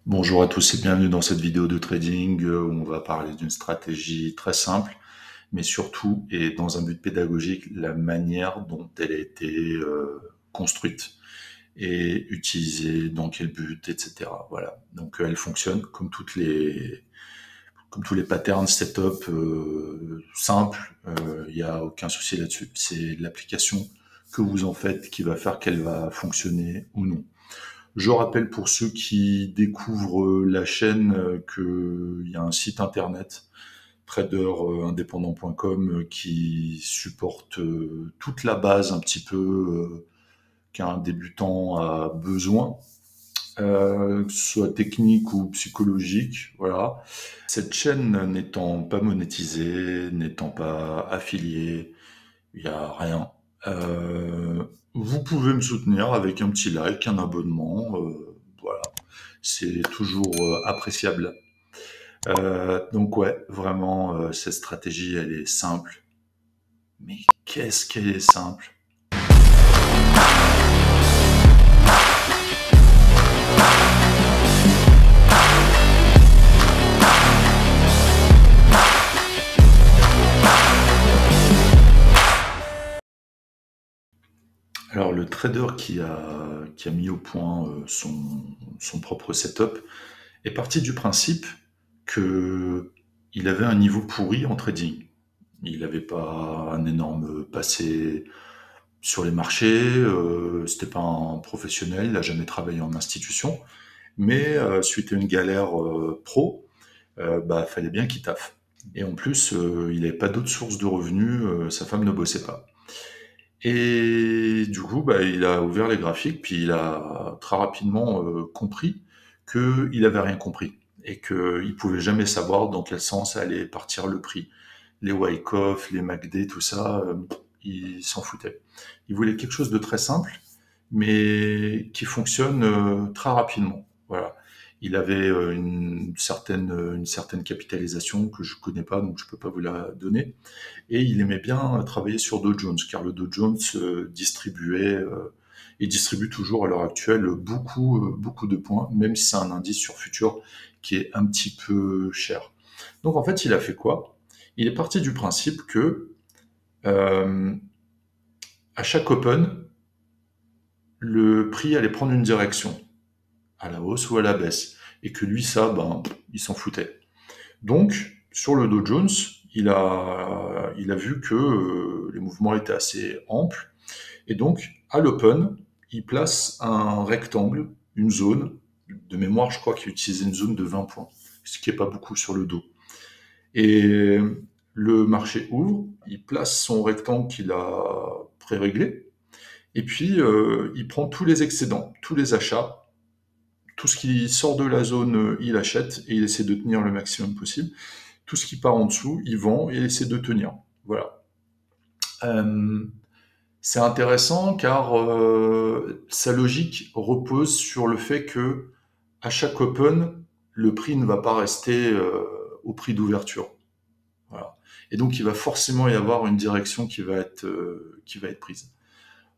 Bonjour à tous et bienvenue dans cette vidéo de trading où on va parler d'une stratégie très simple, mais surtout, et dans un but pédagogique, la manière dont elle a été construite et utilisée, dans quel but, etc. Voilà. Donc elle fonctionne comme tous les patterns setup simples. Il n'y a aucun souci là-dessus. C'est l'application que vous en faites qui va faire qu'elle va fonctionner ou non. Je rappelle pour ceux qui découvrent la chaîne qu'il y a un site internet traderindépendant.com qui supporte toute la base un petit peu qu'un débutant a besoin, que ce soit technique ou psychologique. Voilà. Cette chaîne n'étant pas monétisée, n'étant pas affiliée, il n'y a rien. Euh, Vous pouvez me soutenir avec un petit like, un abonnement. Voilà, c'est toujours appréciable. Donc ouais, vraiment, cette stratégie, elle est simple. Mais qu'est-ce qu'elle est simple! Alors le trader qui a mis au point son propre setup est parti du principe que il avait un niveau pourri en trading. Il n'avait pas un énorme passé sur les marchés, c'était pas un professionnel, il n'a jamais travaillé en institution, mais suite à une galère pro, bah fallait bien qu'il taffe. Et en plus, il n'avait pas d'autres sources de revenus, sa femme ne bossait pas. Et du coup, bah, il a ouvert les graphiques, puis il a très rapidement compris qu'il avait rien compris et qu'il pouvait jamais savoir dans quel sens allait partir le prix. Les Wyckoff, les MACD, tout ça, il s'en foutait. Il voulait quelque chose de très simple, mais qui fonctionne très rapidement. Voilà. Il avait une certaine capitalisation que je connais pas, donc je peux pas vous la donner. Et il aimait bien travailler sur Dow Jones, car le Dow Jones distribuait et distribue toujours à l'heure actuelle beaucoup de points, même si c'est un indice sur futur qui est un petit peu cher. Donc en fait, il a fait quoi? Il est parti du principe que euh, à chaque open, le prix allait prendre une direction, à la hausse ou à la baisse, et que lui, ça, ben, il s'en foutait. Donc, sur le Dow Jones, il a vu que les mouvements étaient assez amples, et donc, à l'open, il place un rectangle, une zone, de mémoire, je crois qu'il utilisait une zone de 20 points, ce qui n'est pas beaucoup sur le dos. Et le marché ouvre, il place son rectangle qu'il a pré-réglé, et puis il prend tous les excédents, tous les achats, tout ce qui sort de la zone, il achète et il essaie de tenir le maximum possible. Tout ce qui part en dessous, il vend et il essaie de tenir. Voilà. Euh, c'est intéressant car sa logique repose sur le fait que à chaque open, le prix ne va pas rester au prix d'ouverture. Voilà. Et donc il va forcément y avoir une direction qui va être prise.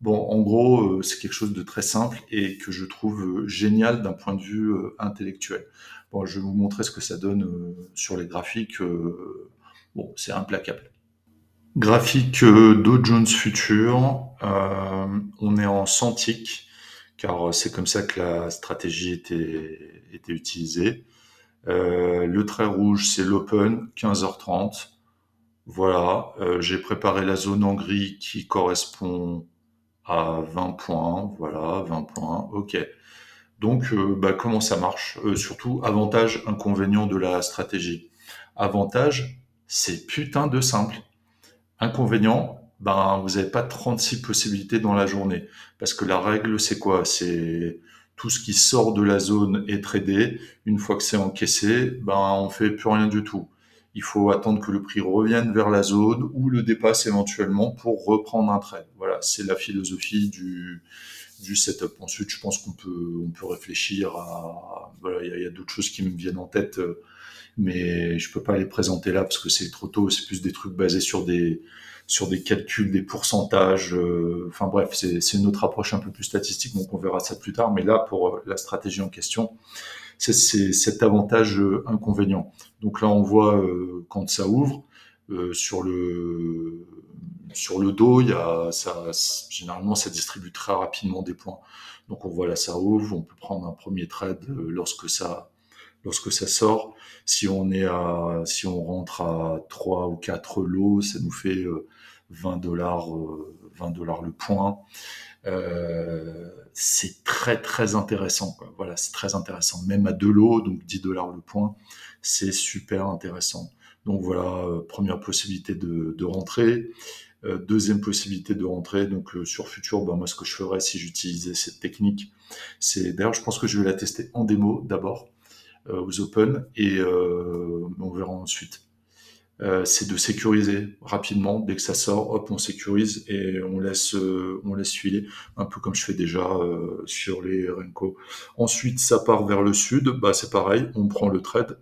Bon, en gros, c'est quelque chose de très simple et que je trouve génial d'un point de vue intellectuel. Bon, je vais vous montrer ce que ça donne sur les graphiques. Bon, c'est implacable. Graphique Dow Jones Future, on est en Santic, car c'est comme ça que la stratégie était utilisée. Le trait rouge, c'est l'open, 15h30. Voilà, j'ai préparé la zone en gris qui correspond à 20 points, voilà, 20 points, ok. Donc, bah, comment ça marche? Surtout, avantage, inconvénient de la stratégie. Avantage, c'est putain de simple. Inconvénient, ben, vous n'avez pas 36 possibilités dans la journée. Parce que la règle, c'est quoi? C'est tout ce qui sort de la zone est tradé. Une fois que c'est encaissé, ben, on fait plus rien du tout. Il faut attendre que le prix revienne vers la zone ou le dépasse éventuellement pour reprendre un trade. Voilà, c'est la philosophie du setup. Ensuite, je pense qu'on peut réfléchir à, voilà, il y a d'autres choses qui me viennent en tête, mais je peux pas les présenter là parce que c'est trop tôt. C'est plus des trucs basés sur des calculs, des pourcentages. Enfin bref, c'est une autre approche un peu plus statistique, donc on verra ça plus tard. Mais là, pour la stratégie en question, c'est cet avantage inconvénient. Donc là, on voit quand ça ouvre sur le dos, il y a ça, généralement ça distribue très rapidement des points. Donc on voit là, ça ouvre, on peut prendre un premier trade lorsque ça sort. Si on rentre à 3 ou 4 lots, ça nous fait $20, $20 le point. C'est très très intéressant, quoi. Voilà, c'est très intéressant. Même à 2 lots, donc $10 le point, c'est super intéressant. Donc voilà, première possibilité de rentrer. Deuxième possibilité de rentrer, donc sur Future, ben, moi ce que je ferais si j'utilisais cette technique, c'est d'ailleurs je pense que je vais la tester en démo d'abord aux Open et on verra ensuite. C'est de sécuriser rapidement dès que ça sort, hop on sécurise et on laisse filer un peu comme je fais déjà sur les Renko. Ensuite ça part vers le sud, bah c'est pareil, on prend le trade.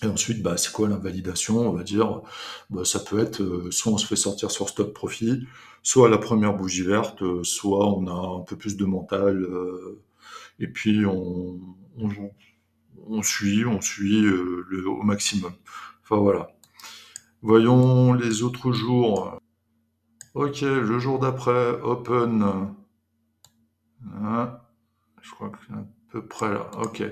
Et ensuite, bah, c'est quoi l'invalidation? On va dire, bah, ça peut être soit on se fait sortir sur stop profit, soit la première bougie verte, soit on a un peu plus de mental, et puis on suit au maximum. Enfin voilà. Voyons les autres jours. Ok, le jour d'après, open. Hein, je crois que c'est à peu près là. Ok.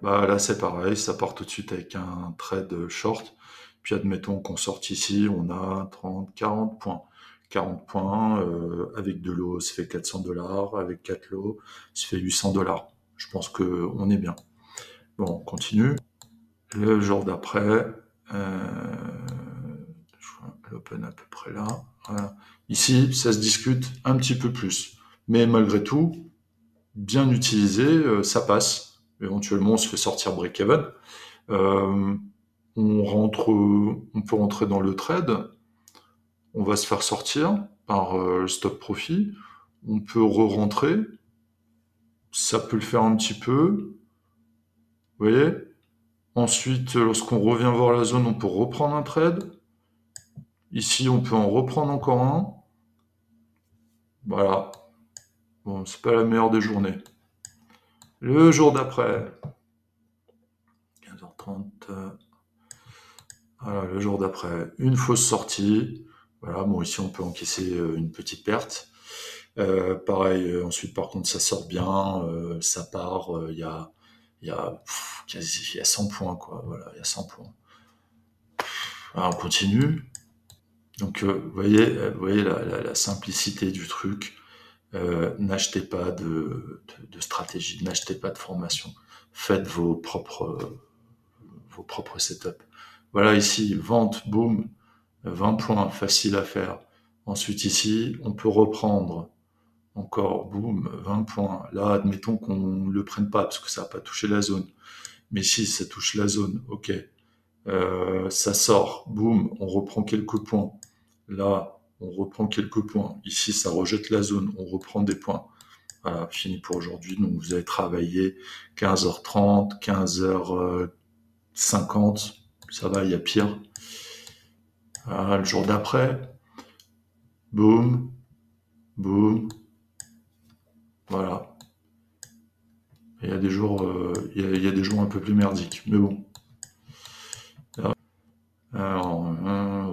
Bah là c'est pareil, ça part tout de suite avec un trade short. Puis admettons qu'on sorte ici, on a 30, 40 points. 40 points, avec 2 lots, ça fait $400. Avec 4 lots, ça fait $800. Je pense que on est bien. Bon, on continue. Le jour d'après, je vois l'open à peu près là. Voilà. Ici, ça se discute un petit peu plus. Mais malgré tout, bien utilisé, ça passe. Éventuellement, on se fait sortir break-even. Euh, on peut rentrer dans le trade. On va se faire sortir par le stop profit. On peut re-rentrer. Ça peut le faire un petit peu. Vous voyez? Ensuite, lorsqu'on revient voir la zone, on peut reprendre un trade. Ici, on peut en reprendre encore un. Voilà. Bon, c'est pas la meilleure des journées. Le jour d'après, 15h30. Voilà, le jour d'après, une fausse sortie. Voilà, bon, ici, on peut encaisser une petite perte. Pareil, ensuite, par contre, ça sort bien, ça part, il y a 100 points, quoi. Voilà, il y a 100 points. Alors, on continue. Donc, vous voyez la simplicité du truc. N'achetez pas de stratégie, n'achetez pas de formation. Faites vos propres setups. Voilà, ici, vente, boum, 20 points, facile à faire. Ensuite, ici, on peut reprendre. Encore, boum, 20 points. Là, admettons qu'on ne le prenne pas parce que ça n'a pas touché la zone. Mais si ça touche la zone, ok. Ça sort, boum, on reprend quelques points. Là, on reprend quelques points. Ici, ça rejette la zone, on reprend des points. Voilà, fini pour aujourd'hui. Donc, vous avez travaillé 15h30, 15h50. Ça va, il y a pire. Voilà, le jour d'après, boum, boum. Voilà. Il y a des jours, il y a des jours un peu plus merdiques, mais bon. Alors,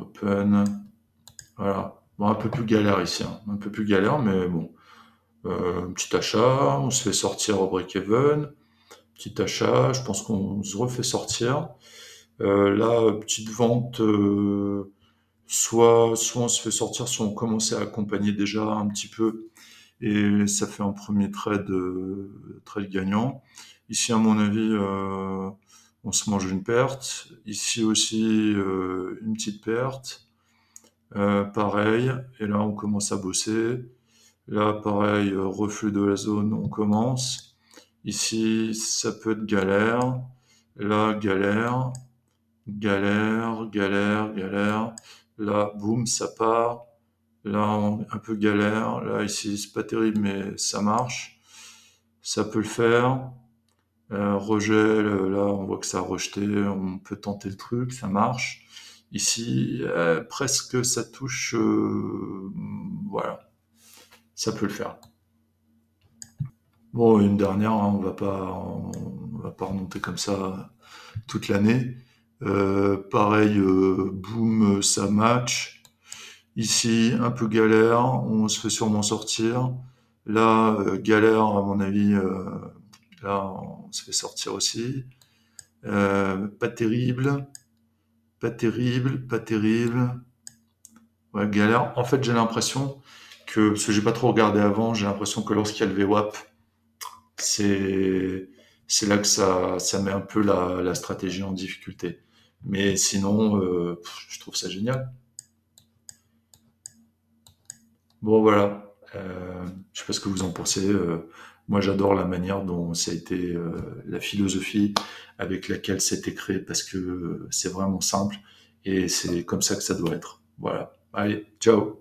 open, voilà. Bon, un peu plus galère ici, hein. Un peu plus galère, mais bon. Petit achat, on se fait sortir au break-even. Petit achat, je pense qu'on se refait sortir. Là, petite vente, soit on se fait sortir, soit on commence à accompagner déjà un petit peu. Et ça fait un premier trade gagnant. Ici, à mon avis, on se mange une perte. Ici aussi, une petite perte. Pareil. Et là, on commence à bosser. Là, pareil, reflux de la zone, on commence. Ici, ça peut être galère. Là, galère. Galère, galère, galère. Là, boum, ça part. Là, un peu galère. Là, ici, c'est pas terrible, mais ça marche. Ça peut le faire. Rejet, là, on voit que ça a rejeté. On peut tenter le truc, ça marche. Ici, presque ça touche. Voilà, ça peut le faire. Bon, une dernière, hein, on va pas remonter comme ça toute l'année. Pareil, boom, ça match. Ici, un peu galère, on se fait sûrement sortir. Là, galère, à mon avis, là, on se fait sortir aussi. Pas terrible, pas terrible, pas terrible. Ouais, galère. En fait, j'ai l'impression que, parce que j'ai pas trop regardé avant, j'ai l'impression que lorsqu'il y a le VWAP, c'est, c'est là que ça met un peu la stratégie en difficulté. Mais sinon, je trouve ça génial. Bon, voilà. Je sais pas ce que vous en pensez. Moi, j'adore la manière dont ça a été, la philosophie avec laquelle c'était créé parce que c'est vraiment simple et c'est comme ça que ça doit être. Voilà. Allez, ciao.